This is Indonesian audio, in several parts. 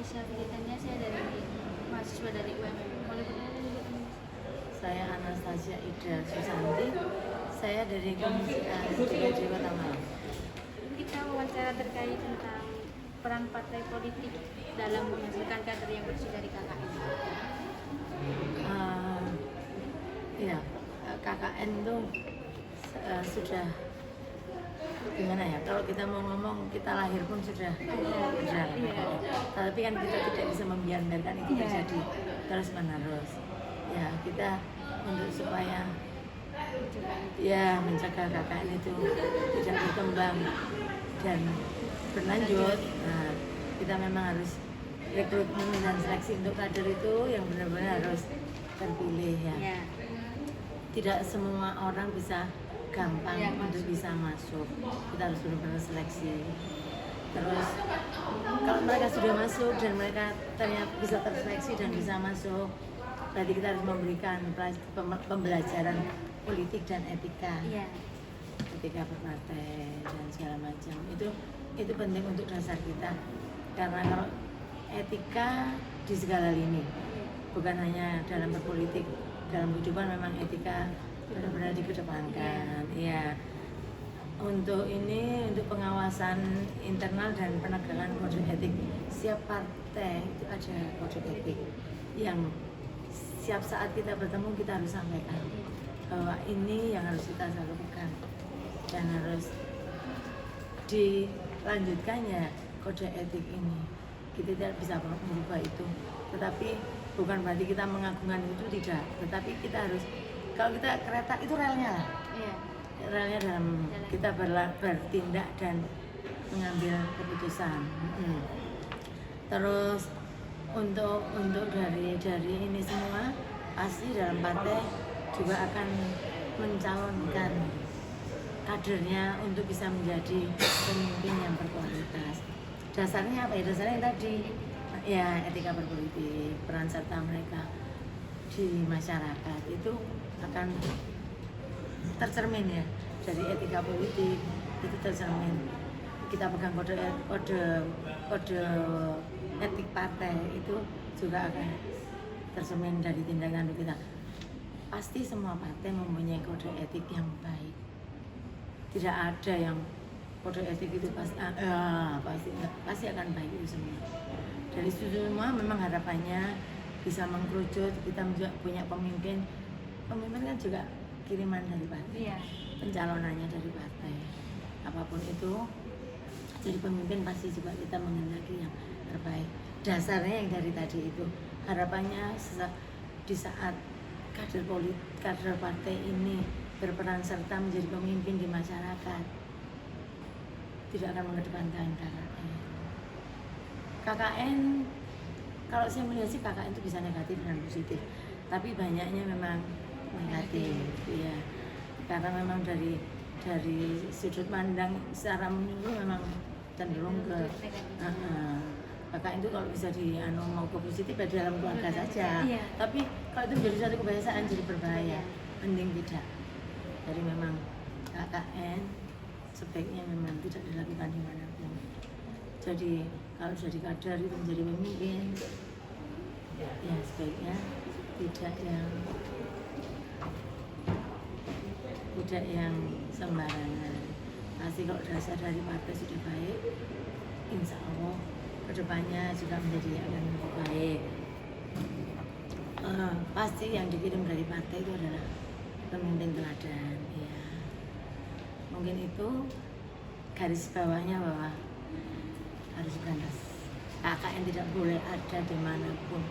Anastasia Filitannya, saya dari mahasiswa dari UMM. Boleh bertanya dulu? Saya Anastasia Ida Susanti. Saya dari Komisi A DPRD Kota Malang. Kita wawancara terkait tentang peran partai politik dalam menghasilkan kader yang bersih dari KKN. Ya, KKN itu sudah gimana ya? Kalau kita mau ngomong kita lahir pun sudah berjalan. Tapi kan kita tidak bisa membiarkan itu terjadi terus menerus. Ya, kita untuk supaya ya mencegah KKN itu tidak berkembang dan berlanjut. Nah, kita memang harus rekrutmen dan seleksi untuk kader itu yang benar-benar harus terpilih ya. Tidak semua orang bisa gampang untuk bisa masuk. Kita harus benar-benar seleksi. Terus kalau mereka sudah masuk dan mereka ternyata bisa terseleksi dan bisa masuk, berarti kita harus memberikan pembelajaran politik dan etika. Etika berpartai dan segala macam. Itu penting untuk dasar kita. Karena kalau etika di segala lini, bukan hanya dalam berpolitik, dalam kehidupan memang etika benar-benar dikedepankan. Ya, untuk pengawasan internal dan penegakan kode etik, setiap partai itu ada kode etik yang setiap saat kita bertemu kita harus sampaikan bahwa ini yang harus kita lakukan dan harus dilanjutkannya kode etik ini. Kita tidak bisa merubah itu, tetapi bukan berarti kita mengagungkan itu, tidak, tetapi kita harus, kalau kita kereta itu relnya lah, relnya dalam kita bertindak dan mengambil keputusan. Terus untuk dari ini semua pasti dalam partai juga akan mencalonkan kadernya untuk bisa menjadi pemimpin yang berkualitas. Dasarnya apa ya? Dasarnya yang tadi ya, etika berpolitik, peran serta mereka di masyarakat itu akan tercermin ya dari etika politik, itu tercermin. Kita pegang kode etik partai itu juga akan tercermin dari tindakan kita. Pasti semua partai mempunyai kode etik yang baik. Tidak ada yang kode etik itu pasti akan baik itu semua. Dari itu semua memang harapannya bisa mengkerucut, kita juga punya pemimpin kan juga kiriman dari partai, pencalonannya dari partai. Apapun itu, jadi pemimpin pasti juga kita menghendaki yang terbaik. Dasarnya yang dari tadi itu, harapannya di saat kader partai ini berperan serta menjadi pemimpin di masyarakat, tidak akan mengedepankan KKN. KKN, kalau saya melihat sih KKN itu bisa negatif dan positif, tapi banyaknya memang negatif, ya. Karena memang dari sudut pandang secara menyeluruh memang cenderung ke KKN itu kalau bisa mau ke positif ya dalam keluarga saja. Tapi kalau itu menjadi satu kebiasaan jadi berbahaya, mending tidak. Jadi memang KKN sebaiknya memang tidak dilakukan dimanapun. Jadi kalau jadi kader itu menjadi pemimpin, ya sebaiknya tidak yang sembarangan. Pasti kalau dasar dari partai sudah baik, insya Allah kedepannya juga menjadi akan lebih baik. Pasti yang dikirim dari partai itu adalah pemimpin teladan. Ya. Mungkin itu garis bawahnya bahwa harus berantas. KKN tidak boleh ada dimanapun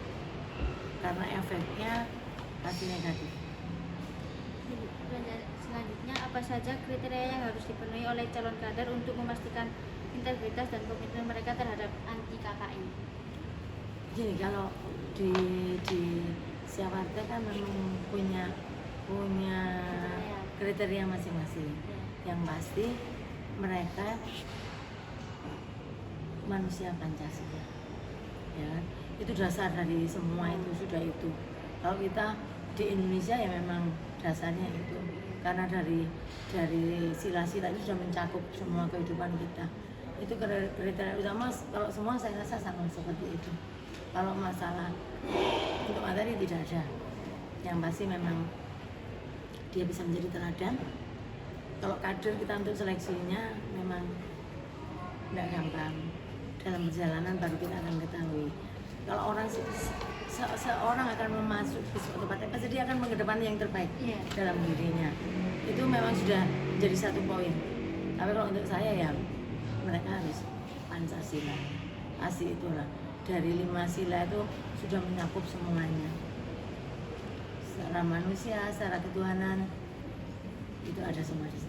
karena efeknya pasti negatif. Selanjutnya, apa saja kriteria yang harus dipenuhi oleh calon kader untuk memastikan integritas dan komitmen mereka terhadap anti KKN? Jadi kalau di setiap partai kan memang punya kriteria masing-masing. Yang pasti mereka manusia Pancasila, ya kan? Itu dasar dari semua itu sudah itu. Kalau kita di Indonesia ya memang dasarnya itu, karena dari sila-sila itu sudah mencakup semua kehidupan kita. Itu kriteria utama. Kalau semua saya rasa sama seperti itu. Kalau masalah untuk materi tidak ada. Yang pasti memang dia bisa menjadi teladan. Kalau kader kita untuk seleksinya memang tidak gampang. Dalam perjalanan baru kita akan ketahui. Kalau orang seorang akan memasuki suatu partai, pasti dia akan mengedepankan yang terbaik dalam dirinya. Itu memang sudah jadi satu poin. Tapi kalau untuk saya ya mereka harus Pancasila. Pasti itulah. Dari 5 sila itu sudah menyakup semuanya. Secara manusia, secara ketuhanan itu ada semua di sana.